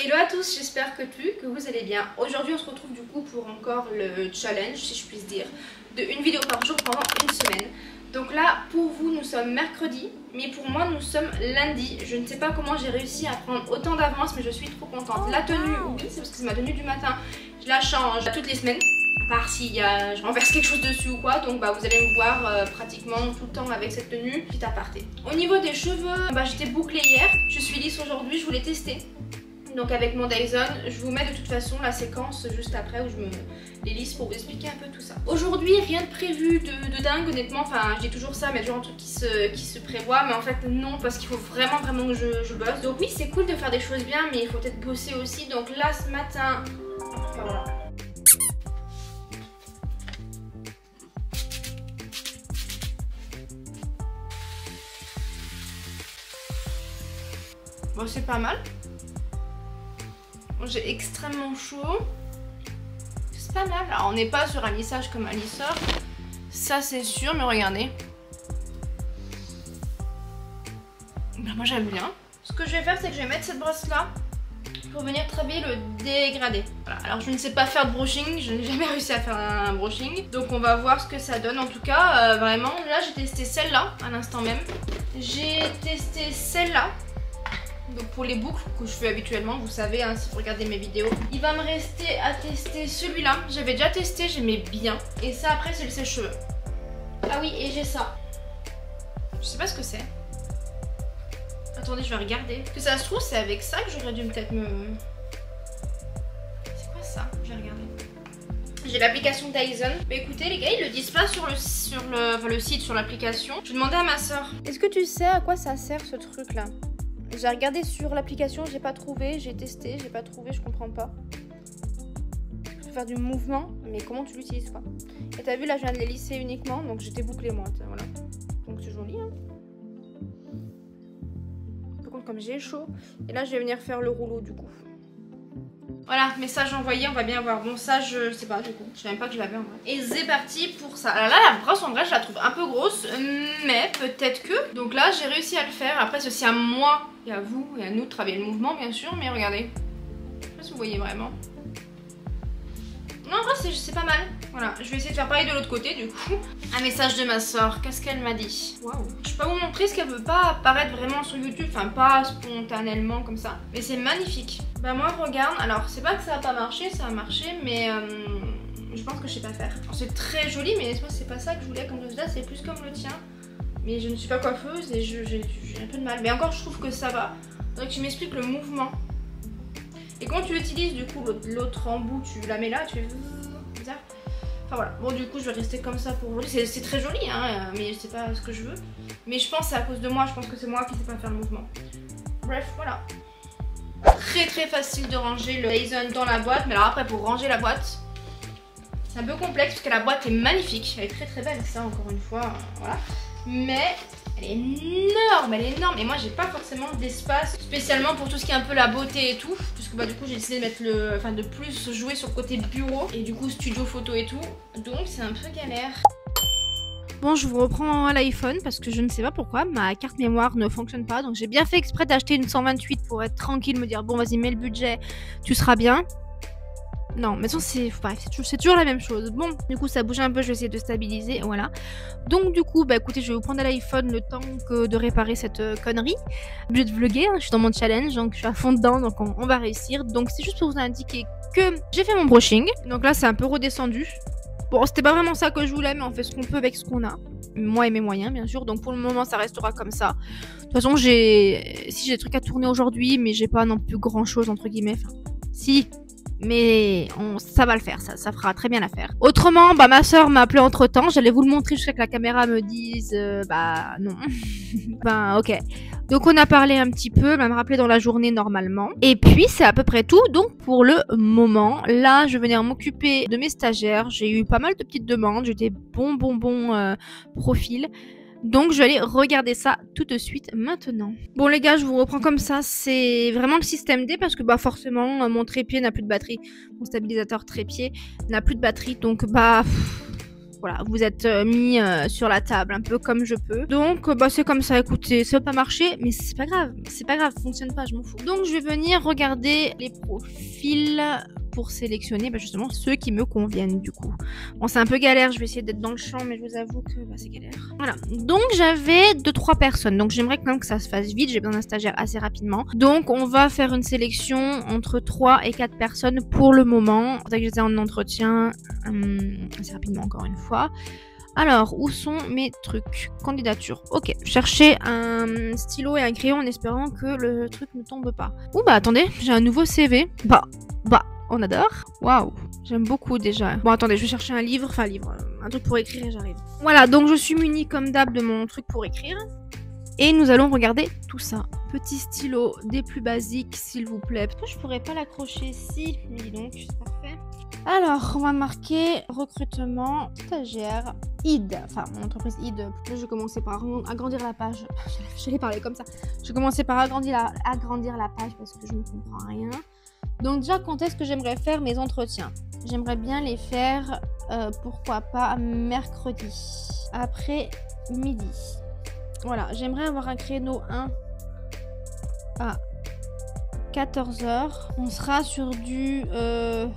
Hello à tous, j'espère que vous allez bien. Aujourd'hui on se retrouve du coup pour encore le challenge, si je puis dire, de une vidéo par jour pendant une semaine. Donc là pour vous nous sommes mercredi, mais pour moi nous sommes lundi. Je ne sais pas comment j'ai réussi à prendre autant d'avance, mais je suis trop contente. La tenue, oui, c'est parce que c'est ma tenue du matin, je la change toutes les semaines. À part si je renverse quelque chose dessus ou quoi, donc vous allez me voir pratiquement tout le temps avec cette tenue, petit aparté. Au niveau des cheveux, j'étais bouclée hier, je suis lisse aujourd'hui, je voulais tester. Donc avec mon Dyson, je vous mets de toute façon la séquence juste après où je me les lisse pour vous expliquer un peu tout ça. Aujourd'hui, rien de prévu de dingue honnêtement, enfin je dis toujours ça, mais toujours un truc qui se prévoit, mais en fait non, parce qu'il faut vraiment que je bosse. Donc oui, c'est cool de faire des choses bien, mais il faut peut-être bosser aussi. Donc là ce matin, enfin, voilà. Bon, c'est pas mal. J'ai extrêmement chaud. C'est pas mal. Alors on n'est pas sur un lissage comme un lisseur, ça c'est sûr, mais regardez. Moi j'aime bien. Ce que je vais faire, c'est que je vais mettre cette brosse là pour venir travailler le dégradé. Voilà. Alors je ne sais pas faire de brushing, je n'ai jamais réussi à faire un brushing, donc on va voir ce que ça donne. En tout cas vraiment là j'ai testé celle-là à l'instant même. J'ai testé celle-là. Donc pour les boucles que je fais habituellement, vous savez hein, si vous regardez mes vidéos. Il va me rester à tester celui-là. J'avais déjà testé, j'aimais bien. Et ça après c'est le sèche-cheveux. Ah oui, et j'ai ça. Je sais pas ce que c'est. Attendez, je vais regarder. Parce que ça se trouve c'est avec ça que j'aurais dû peut-être me... C'est quoi ça? Je vais regarder. J'ai l'application Dyson. Mais écoutez les gars, ils le disent pas sur le site, sur l'application. Je vais demander à ma soeur. Est-ce que tu sais à quoi ça sert ce truc là? J'ai regardé sur l'application, j'ai pas trouvé, j'ai testé, j'ai pas trouvé, je comprends pas. Je peux faire du mouvement, mais comment tu l'utilises quoi? Et t'as vu là, je viens de les lisser uniquement, donc j'étais bouclée moi, voilà. Donc c'est joli hein. Par contre comme j'ai chaud, et là je vais venir faire le rouleau du coup. Voilà, message envoyé, on va bien voir. Bon ça je sais pas du coup, je sais même pas que je l'avais en vrai. Et c'est parti pour ça. Alors là la brosse en vrai je la trouve un peu grosse, mais peut-être que. Donc là j'ai réussi à le faire. Après c'est aussi à moi et à vous et à nous de travailler le mouvement bien sûr. Mais regardez, je sais pas si vous voyez vraiment. Non en vrai c'est pas mal. Voilà, je vais essayer de faire pareil de l'autre côté du coup. Un message de ma soeur, qu'est-ce qu'elle m'a dit? Waouh. Je peux pas vous montrer ce qu'elle veut pas apparaître vraiment sur YouTube, enfin pas spontanément comme ça. Mais c'est magnifique. Bah moi regarde, alors c'est pas que ça a pas marché, ça a marché, mais je pense que je sais pas faire. C'est très joli, mais moi c'est pas ça que je voulais comme résultat, c'est plus comme le tien. Mais je ne suis pas coiffeuse et j'ai un peu de mal. Mais encore je trouve que ça va. Donc tu m'expliques le mouvement. Et quand tu l'utilises du coup l'autre embout, tu la mets là, tu fais bizarre. Enfin voilà, bon du coup je vais rester comme ça pour vous. C'est très joli hein, mais c'est pas ce que je veux. Mais je pense que c'est à cause de moi, je pense que c'est moi qui sais pas faire le mouvement. Bref, voilà. Très facile de ranger le Dyson dans la boîte. Mais alors après pour ranger la boîte, c'est un peu complexe parce que la boîte est magnifique. Elle est très belle ça encore une fois, voilà. Mais elle est énorme, Et moi j'ai pas forcément d'espace spécialement pour tout ce qui est un peu la beauté et tout. Puisque du coup j'ai décidé de mettre de plus jouer sur le côté bureau et du coup studio photo et tout. Donc c'est un peu galère. Bon, je vous reprends à l'iPhone parce que je ne sais pas pourquoi ma carte mémoire ne fonctionne pas. Donc j'ai bien fait exprès d'acheter une 128 pour être tranquille, me dire bon vas-y mets le budget, tu seras bien. Non, mais c'est toujours la même chose. Bon, du coup ça bouge un peu, je vais essayer de stabiliser, voilà. Donc du coup, écoutez, je vais vous prendre à l'iPhone le temps de réparer cette connerie. Obligé de vlogger, hein, je suis dans mon challenge, donc je suis à fond dedans, donc on va réussir. Donc c'est juste pour vous indiquer que j'ai fait mon brushing. Donc là c'est un peu redescendu. Bon, c'était pas vraiment ça que je voulais, mais on fait ce qu'on peut avec ce qu'on a. Moi et mes moyens, bien sûr. Donc pour le moment, ça restera comme ça. De toute façon, j'ai des trucs à tourner aujourd'hui, mais j'ai pas non plus grand chose, entre guillemets. Enfin, si, mais ça va le faire, ça fera très bien l'affaire. Autrement, ma soeur m'a appelé entre temps. J'allais vous le montrer jusqu'à que la caméra me dise, non. Ok. Donc on a parlé un petit peu, elle m'a rappelé dans la journée normalement. Et puis c'est à peu près tout donc pour le moment. Là je vais venir m'occuper de mes stagiaires. J'ai eu pas mal de petites demandes, j'ai des bons profils. Donc je vais aller regarder ça tout de suite maintenant. Bon les gars, je vous reprends comme ça. C'est vraiment le système D parce que forcément mon trépied n'a plus de batterie. Mon stabilisateur trépied n'a plus de batterie. Donc Voilà, vous êtes mis sur la table un peu comme je peux. Donc bah c'est comme ça, écoutez, ça va pas marcher, mais c'est pas grave, ça fonctionne pas, je m'en fous. Donc je vais venir regarder les profils pour sélectionner justement ceux qui me conviennent du coup. Bon, c'est un peu galère, je vais essayer d'être dans le champ, mais je vous avoue que c'est galère. Voilà, donc j'avais 2-3 personnes, donc j'aimerais quand même que ça se fasse vite, j'ai besoin d'un stagiaire assez rapidement. Donc on va faire une sélection entre 3 et 4 personnes pour le moment. C'est que j'étais en entretien assez rapidement encore une fois. Alors, où sont mes trucs? Candidature. Ok, chercher un stylo et un crayon en espérant que le truc ne tombe pas. Ouh bah attendez, j'ai un nouveau CV. Bah, on adore. Waouh, j'aime beaucoup déjà. Bon attendez, je vais chercher un livre, un truc pour écrire et j'arrive. Voilà, donc je suis munie comme d'hab de mon truc pour écrire. Et nous allons regarder tout ça. Petit stylo, des plus basiques s'il vous plaît. Pourquoi je pourrais pas l'accrocher ici? Dis donc, c'est parfait. Alors, on va marquer recrutement stagiaire ID. Enfin, mon entreprise ID. Là, je vais commencer par agrandir la page. J'allais parler comme ça. Je vais commencer par agrandir la page parce que je ne comprends rien. Donc déjà, quand est-ce que j'aimerais faire mes entretiens? J'aimerais bien les faire, pourquoi pas, mercredi. Après midi. Voilà, j'aimerais avoir un créneau 1 à 14h. On sera sur du... on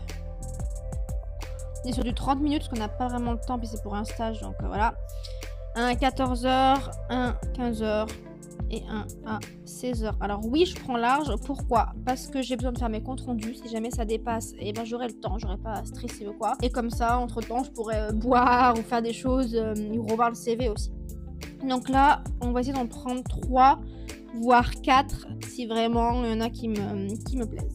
est sur du 30 minutes parce qu'on n'a pas vraiment le temps, puis c'est pour un stage, donc voilà. Un à 14h, un à 15h et un à 16h. Alors oui, je prends large. Pourquoi? Parce que j'ai besoin de faire mes comptes rendus. Si jamais ça dépasse, et ben j'aurai le temps, j'aurai pas à stresser ou quoi. Et comme ça, entre temps, je pourrais boire ou faire des choses, ou revoir le CV aussi. Donc là, on va essayer d'en prendre 3, voire 4, si vraiment il y en a qui me plaisent.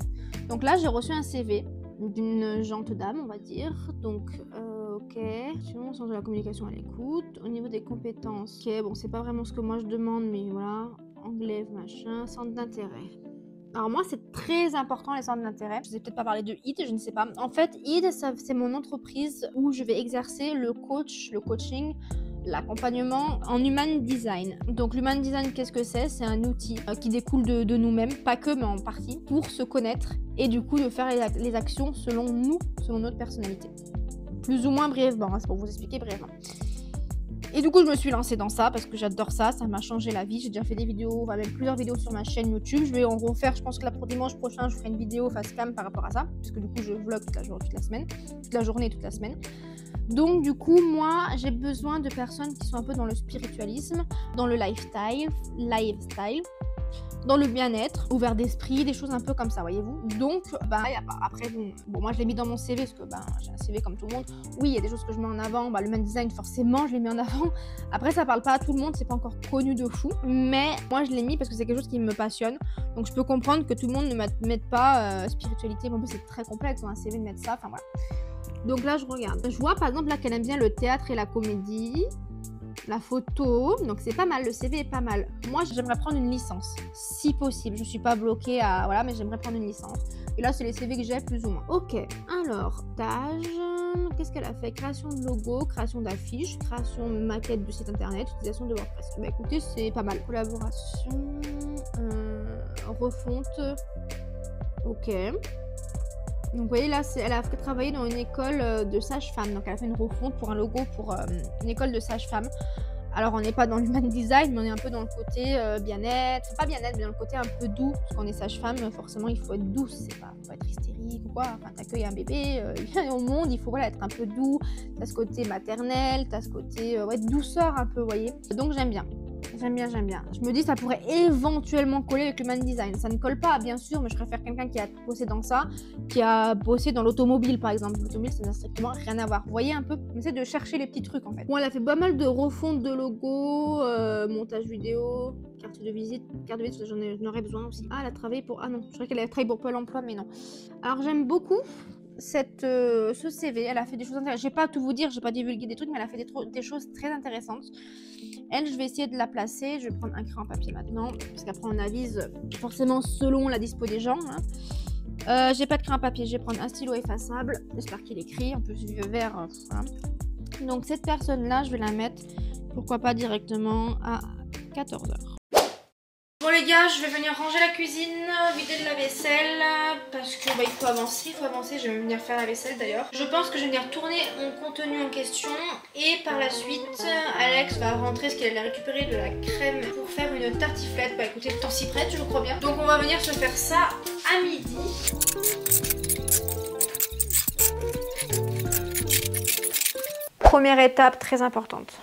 Donc là, j'ai reçu un CV d'une gente dame, on va dire. Donc, ok. Suivant le sens de la communication à l'écoute. Au niveau des compétences, ok, bon, c'est pas vraiment ce que moi je demande, mais voilà. Anglais, machin, centre d'intérêt. Alors moi, c'est très important les centres d'intérêt. Je ne vais peut-être pas parler de ID, je ne sais pas. En fait, ID, c'est mon entreprise où je vais exercer le coaching, l'accompagnement en human design. Donc l'human design, qu'est-ce que c'est? C'est un outil qui découle de nous-mêmes, pas que, mais en partie, pour se connaître et du coup de faire les actions selon nous, selon notre personnalité. Plus ou moins brièvement, c'est pour vous expliquer brièvement. Et du coup, je me suis lancée dans ça parce que j'adore ça, ça m'a changé la vie. J'ai déjà fait des vidéos, même plusieurs vidéos sur ma chaîne YouTube. Je vais en refaire, je pense que là pour dimanche prochain, je ferai une vidéo face cam par rapport à ça, puisque du coup, je vlog toute la journée, toute la semaine. Donc du coup, moi, j'ai besoin de personnes qui sont un peu dans le spiritualisme, dans le lifestyle, dans le bien-être, ouvert d'esprit, des choses un peu comme ça, voyez-vous. Donc, après, bon, moi je l'ai mis dans mon CV parce que j'ai un CV comme tout le monde. Oui, il y a des choses que je mets en avant. Le human design, forcément, je l'ai mis en avant. Après, ça parle pas à tout le monde, c'est pas encore connu de fou. Mais moi, je l'ai mis parce que c'est quelque chose qui me passionne. Donc, je peux comprendre que tout le monde ne mette pas spiritualité. En plus, c'est très complexe dans un CV de mettre ça. Enfin, voilà. Donc là, je regarde. Je vois par exemple là qu'elle aime bien le théâtre et la comédie, la photo. Donc c'est pas mal, le CV est pas mal. Moi, j'aimerais prendre une licence, si possible. Je suis pas bloquée à... Voilà, mais j'aimerais prendre une licence. Et là, c'est les CV que j'ai plus ou moins. Ok, alors, stage. Qu'est-ce qu'elle a fait? Création de logo, création d'affiches, création de maquette de site internet, utilisation de WordPress. Bah écoutez, c'est pas mal. Collaboration, refonte. Ok. Donc vous voyez là, elle a travaillé dans une école de sage-femme. Donc elle a fait une refonte pour un logo pour une école de sage-femme. Alors on n'est pas dans l'human design, mais on est un peu dans le côté bien-être. Enfin, pas bien-être, mais dans le côté un peu doux. Parce qu'on est sage-femme, forcément il faut être douce. C'est pas, faut être hystérique ou quoi. Enfin, t'accueilles un bébé, il vient au monde, il faut être un peu doux. T'as ce côté maternel, t'as ce côté douceur un peu, vous voyez. Donc j'aime bien. J'aime bien. Je me dis ça pourrait éventuellement coller avec le human design. Ça ne colle pas, bien sûr, mais je préfère quelqu'un qui a bossé dans ça, qui a bossé dans l'automobile, par exemple. L'automobile, ça n'a strictement rien à voir. Vous voyez un peu? On essaie de chercher les petits trucs, en fait. Bon, elle a fait pas mal de refonte de logo, montage vidéo, carte de visite, j'en aurais besoin aussi. Ah, elle a travaillé pour... Ah non, je croyais qu'elle avait travaillé pour Pôle emploi, mais non. Alors, j'aime beaucoup ce CV. Elle a fait des choses intéressantes. Je vais pas tout vous dire, je vais pas divulguer des trucs, mais elle a fait des choses très intéressantes. Elle, je vais essayer de la placer. Je vais prendre un crayon papier maintenant, parce qu'après on avise forcément selon la dispo des gens. J'ai pas de crayon papier, je vais prendre un stylo effaçable. J'espère qu'il écrit, en plus vieux vert. Voilà. Donc cette personne-là, je vais la mettre, pourquoi pas directement à 14h. Bon les gars, je vais venir ranger la cuisine, vider de la vaisselle, parce que bah, il faut avancer, je vais venir faire la vaisselle d'ailleurs. Je pense que je vais venir tourner mon contenu en question et par la suite Alex va rentrer parce qu'elle a récupéré de la crème pour faire une tartiflette. Bah écoutez, le temps s'y prête je crois bien. Donc on va venir se faire ça à midi. Première étape très importante.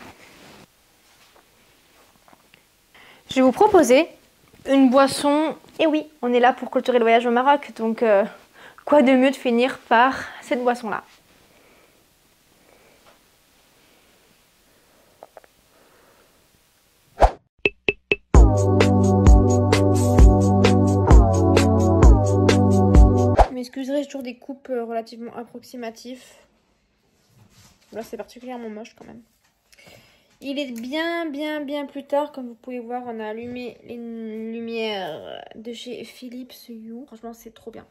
Je vais vous proposer une boisson. Et oui, on est là pour clôturer le voyage au Maroc, donc quoi de mieux de finir par cette boisson-là. Vous m'excuserez, j'ai toujours des coupes relativement approximatives. Là, c'est particulièrement moche quand même. Il est bien plus tard. Comme vous pouvez voir, on a allumé les lumières de chez Philips Hue. Franchement, c'est trop bien.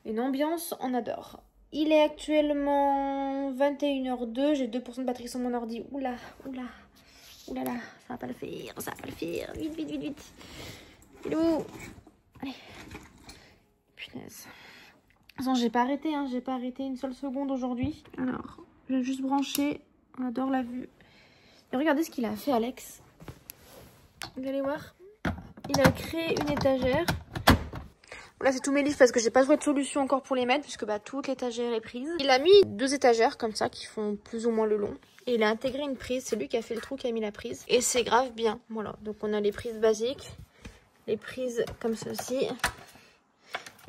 Une ambiance, on adore. Il est actuellement 21h02. J'ai 2% de batterie sur mon ordi. Oula. Ça va pas le faire. Vite. Il est où? Allez. Punaise. De toute façon, j'ai pas arrêté. J'ai pas arrêté une seule seconde aujourd'hui. Alors, je vais juste brancher. On adore la vue. Et regardez ce qu'il a fait, Alex. Vous allez voir. Il a créé une étagère. Là, c'est tous mes livres parce que j'ai pas trouvé de solution encore pour les mettre puisque bah, toute l'étagère est prise. Il a mis 2 étagères comme ça qui font plus ou moins le long. Et il a intégré une prise. C'est lui qui a fait le trou, qui a mis la prise. Et c'est grave bien. Voilà. Donc, on a les prises basiques. Les prises comme ceci.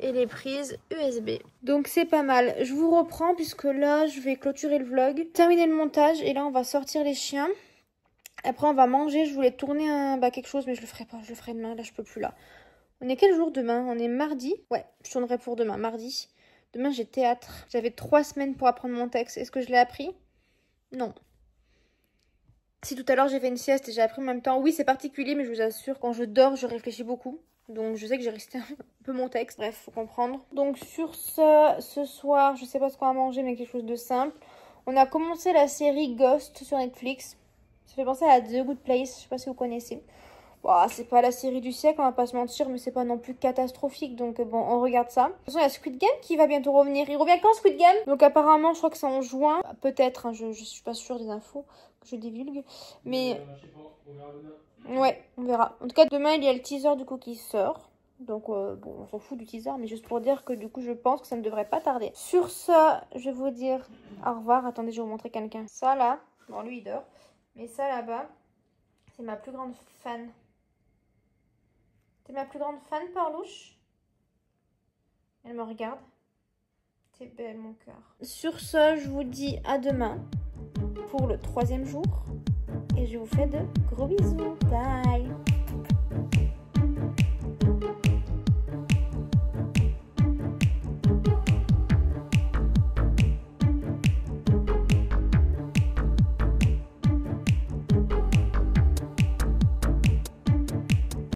Et les prises USB. Donc c'est pas mal. Je vous reprends puisque là je vais clôturer le vlog, terminer le montage et là on va sortir les chiens. Après on va manger. Je voulais tourner quelque chose mais je le ferai pas. Je le ferai demain. Là je peux plus là. On est quel jour demain? On est mardi. Ouais, je tournerai pour demain, mardi. Demain j'ai théâtre. J'avais 3 semaines pour apprendre mon texte. Est-ce que je l'ai appris? Non. Si tout à l'heure j'ai fait une sieste et j'ai appris en même temps. Oui c'est particulier mais je vous assure quand je dors je réfléchis beaucoup. Donc je sais que j'ai resté un peu mon texte, bref, faut comprendre. Donc sur ce soir, je sais pas ce qu'on va manger, mais quelque chose de simple. On a commencé la série Ghost sur Netflix. Ça fait penser à The Good Place, je sais pas si vous connaissez. Bon, c'est pas la série du siècle, on va pas se mentir, mais c'est pas non plus catastrophique, donc bon, on regarde ça. De toute façon, il y a Squid Game qui va bientôt revenir. Il revient quand Squid Game? Donc apparemment, je crois que c'est en juin. Peut-être, je suis pas sûre des infos que je divulgue, mais... Ouais, on verra. En tout cas, demain, il y a le teaser du coup qui sort. Donc, bon, on s'en fout du teaser, mais juste pour dire que du coup, je pense que ça ne devrait pas tarder. Sur ce, je vais vous dire au revoir. Attendez, je vais vous montrer quelqu'un. Ça, là, bon, lui, il dort. Mais ça, là-bas, c'est ma plus grande fan. T'es ma plus grande fan, Parlouche? Elle me regarde. T'es belle, mon cœur. Sur ce, je vous dis à demain pour le 3e jour. Et je vous fais de gros bisous. Bye.